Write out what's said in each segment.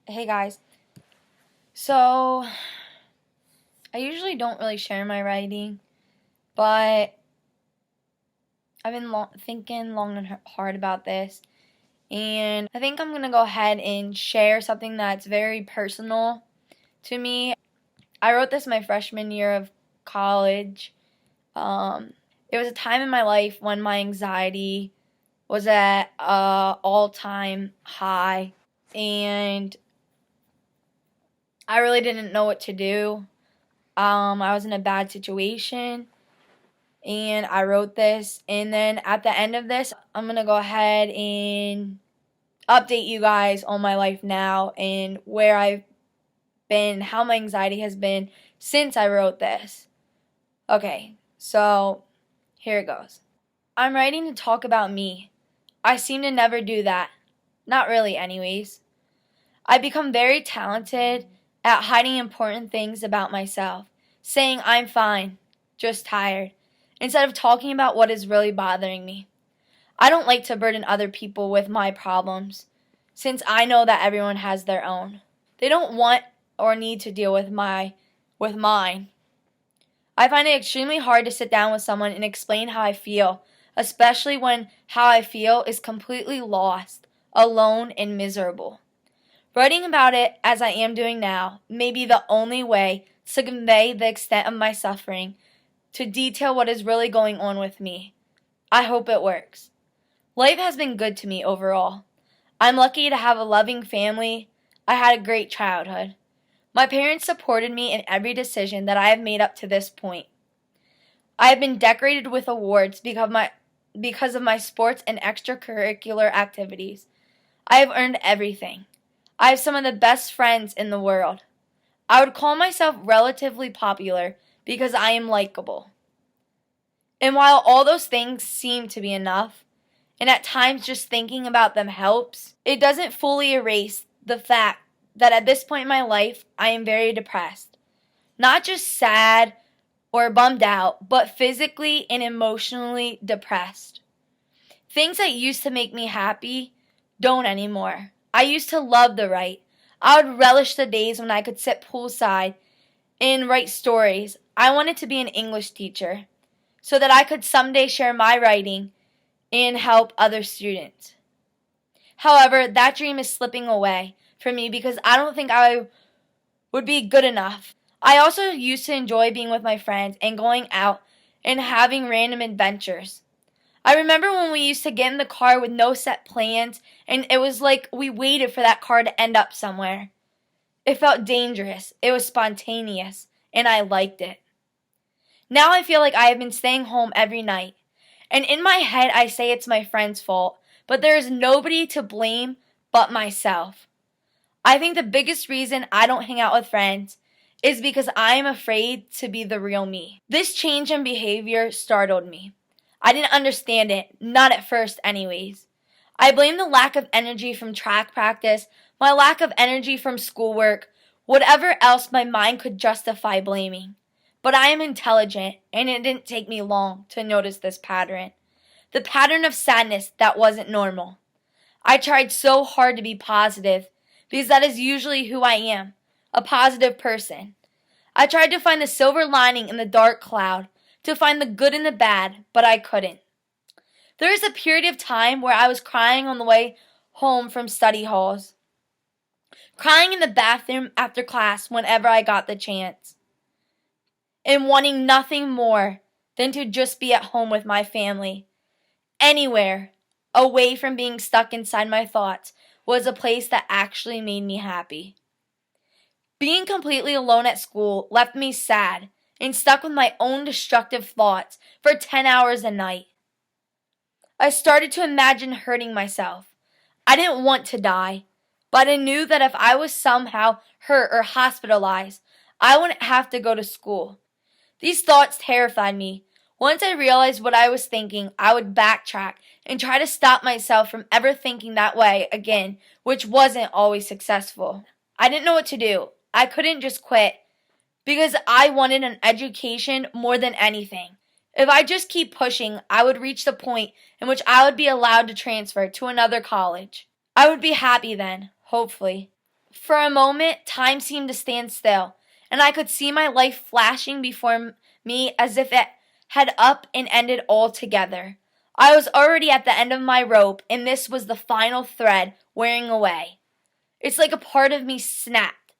Hey guys. So, I usually don't really share my writing, but I've been thinking long and hard about this, and I think I'm going to go ahead and share something that's very personal to me. I wrote this my freshman year of college. It was a time in my life when my anxiety was at an all-time high, and I really didn't know what to do. I was in a bad situation, and I wrote this. And then at the end of this, I'm going to go ahead and update you guys on my life now and where I've been, how my anxiety has been since I wrote this. Okay, so here it goes. I'm writing to talk about me. I seem to never do that. Not really, anyways. I've become very talented at hiding important things about myself, saying I'm fine, just tired, instead of talking about what is really bothering me. I don't like to burden other people with my problems, since I know that everyone has their own. They don't want or need to deal with mine. I find it extremely hard to sit down with someone and explain how I feel, especially when how I feel is completely lost, alone, and miserable. Writing about it, as I am doing now, may be the only way to convey the extent of my suffering, to detail what is really going on with me. I hope it works. Life has been good to me overall. I'm lucky to have a loving family. I had a great childhood. My parents supported me in every decision that I have made up to this point. I have been decorated with awards because of my sports and extracurricular activities. I have earned everything. I have some of the best friends in the world. I would call myself relatively popular because I am likable. And while all those things seem to be enough, and at times just thinking about them helps, it doesn't fully erase the fact that at this point in my life, I am very depressed. Not just sad or bummed out, but physically and emotionally depressed. Things that used to make me happy don't anymore. I used to love to write. I would relish the days when I could sit poolside and write stories. I wanted to be an English teacher so that I could someday share my writing and help other students. However, that dream is slipping away from me because I don't think I would be good enough. I also used to enjoy being with my friends and going out and having random adventures. I remember when we used to get in the car with no set plans, and it was like we waited for that car to end up somewhere. It felt dangerous, it was spontaneous, and I liked it. Now I feel like I have been staying home every night, and in my head I say it's my friend's fault, but there is nobody to blame but myself. I think the biggest reason I don't hang out with friends is because I am afraid to be the real me. This change in behavior startled me. I didn't understand it, not at first anyways. I blame the lack of energy from track practice, my lack of energy from schoolwork, whatever else my mind could justify blaming. But I am intelligent, and it didn't take me long to notice this pattern. The pattern of sadness that wasn't normal. I tried so hard to be positive, because that is usually who I am, a positive person. I tried to find the silver lining in the dark cloud, to find the good in the bad, but I couldn't. There was a period of time where I was crying on the way home from study halls, crying in the bathroom after class whenever I got the chance, and wanting nothing more than to just be at home with my family. Anywhere away from being stuck inside my thoughts was a place that actually made me happy. Being completely alone at school left me sad and stuck with my own destructive thoughts for 10 hours a night. I started to imagine hurting myself. I didn't want to die, but I knew that if I was somehow hurt or hospitalized, I wouldn't have to go to school. These thoughts terrified me. Once I realized what I was thinking, I would backtrack and try to stop myself from ever thinking that way again, which wasn't always successful. I didn't know what to do. I couldn't just quit because I wanted an education more than anything. If I just keep pushing, I would reach the point in which I would be allowed to transfer to another college. I would be happy then, hopefully. For a moment, time seemed to stand still, and I could see my life flashing before me as if it had up and ended altogether. I was already at the end of my rope, and this was the final thread wearing away. It's like a part of me snapped.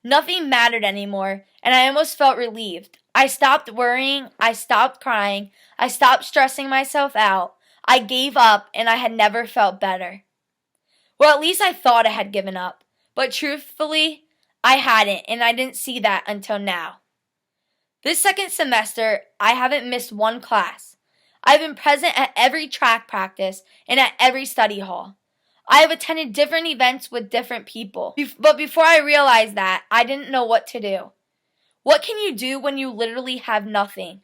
Nothing mattered anymore, and I almost felt relieved. I stopped worrying, I stopped crying, I stopped stressing myself out. I gave up, and I had never felt better. Well, at least I thought I had given up. But truthfully, I hadn't, and I didn't see that until now. This second semester, I haven't missed one class. I've been present at every track practice and at every study hall. I have attended different events with different people. But before I realized that, I didn't know what to do. What can you do when you literally have nothing?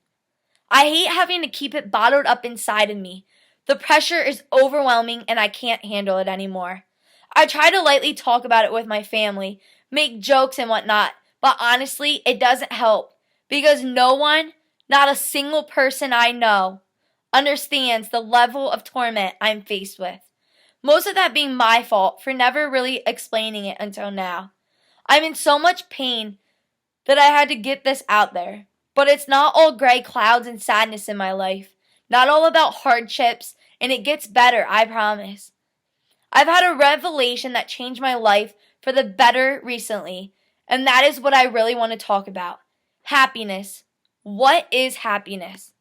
I hate having to keep it bottled up inside of me. The pressure is overwhelming and I can't handle it anymore. I try to lightly talk about it with my family, make jokes and whatnot, but honestly, it doesn't help because no one, not a single person I know, understands the level of torment I'm faced with. Most of that being my fault for never really explaining it until now. I'm in so much pain that I had to get this out there. But it's not all gray clouds and sadness in my life. Not all about hardships, and it gets better, I promise. I've had a revelation that changed my life for the better recently, and that is what I really want to talk about. Happiness. What is happiness?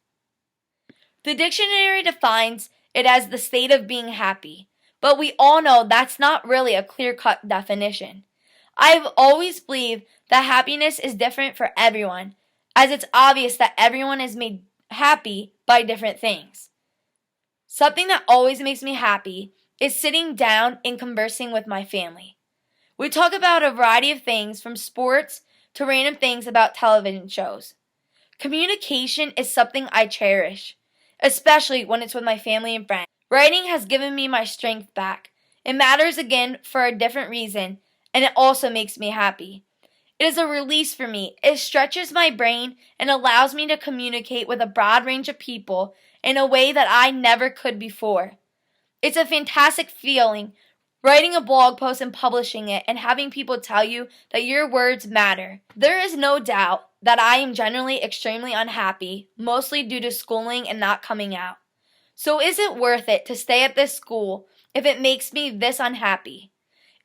The dictionary defines it as the state of being happy, but we all know that's not really a clear-cut definition. I've always believed that happiness is different for everyone, as it's obvious that everyone is made happy by different things. Something that always makes me happy is sitting down and conversing with my family. We talk about a variety of things from sports to random things about television shows. Communication is something I cherish, especially when it's with my family and friends. Writing has given me my strength back. It matters again for a different reason, and it also makes me happy. It is a release for me. It stretches my brain and allows me to communicate with a broad range of people in a way that I never could before. It's a fantastic feeling, writing a blog post and publishing it and having people tell you that your words matter. There is no doubt that I am generally extremely unhappy, mostly due to schooling and not coming out. So is it worth it to stay at this school if it makes me this unhappy?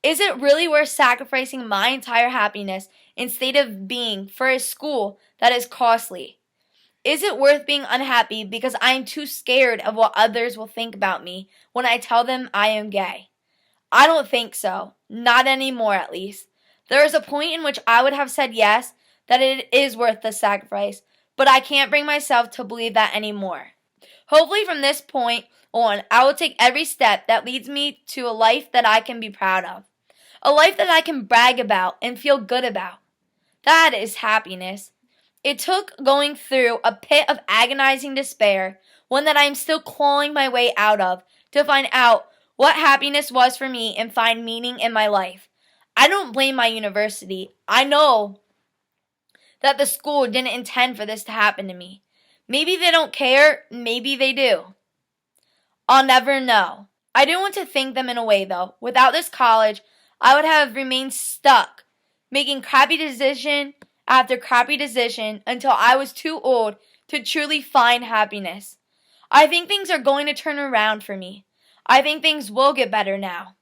Is it really worth sacrificing my entire happiness instead of being for a school that is costly? Is it worth being unhappy because I am too scared of what others will think about me when I tell them I am gay? I don't think so. Not anymore, at least. There is a point in which I would have said yes, that it is worth the sacrifice, but I can't bring myself to believe that anymore. Hopefully from this point on, I will take every step that leads me to a life that I can be proud of. A life that I can brag about and feel good about. That is happiness. It took going through a pit of agonizing despair, one that I am still clawing my way out of, to find out what happiness was for me and find meaning in my life. I don't blame my university. I know that the school didn't intend for this to happen to me. Maybe they don't care, maybe they do. I'll never know. I do want to thank them in a way though. Without this college, I would have remained stuck, making crappy decision after crappy decision until I was too old to truly find happiness. I think things are going to turn around for me. I think things will get better now.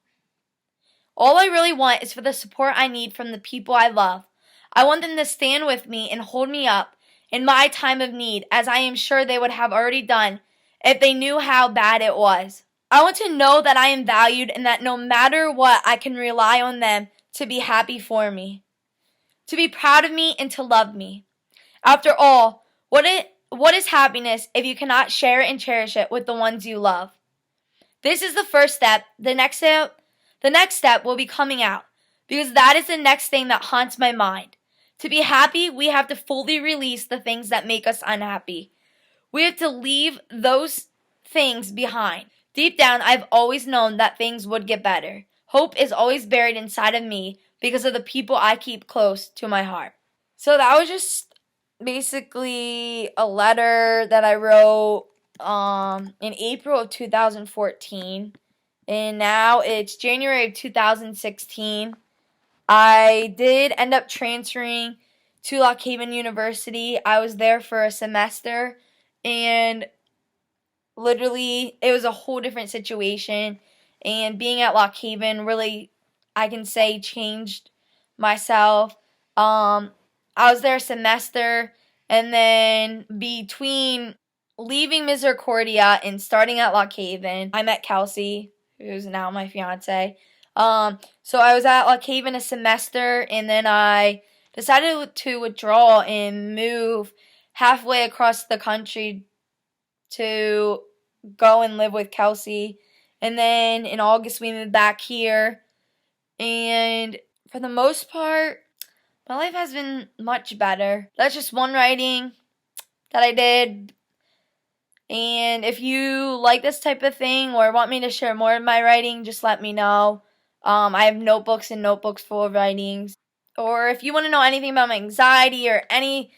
All I really want is for the support I need from the people I love. I want them to stand with me and hold me up in my time of need, as I am sure they would have already done if they knew how bad it was. I want to know that I am valued and that no matter what, I can rely on them to be happy for me, to be proud of me and to love me. After all, what is happiness if you cannot share it and cherish it with the ones you love? This is the first step. The next step will be coming out, because that is the next thing that haunts my mind. To be happy, we have to fully release the things that make us unhappy. We have to leave those things behind. Deep down, I've always known that things would get better. Hope is always buried inside of me because of the people I keep close to my heart. So that was just basically a letter that I wrote in April of 2014. And now it's January of 2016. I did end up transferring to Lock Haven University. I was there for a semester, and literally it was a whole different situation. And being at Lock Haven really, I can say, changed myself. I was there a semester, and then between leaving Misericordia and starting at Lock Haven, I met Kelsey, who's now my fiance. So I was at Lock Haven a semester, and then I decided to withdraw and move halfway across the country to go and live with Kelsey. And then in August, we moved back here. And for the most part, my life has been much better. That's just one writing that I did. And if you like this type of thing or want me to share more of my writing, just let me know. I have notebooks and notebooks full of writings. Or if you want to know anything about my anxiety or any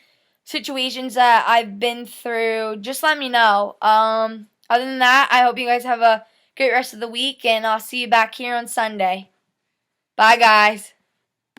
situations that I've been through, just let me know. Other than that, I hope you guys have a great rest of the week, and I'll see you back here on Sunday. Bye, guys.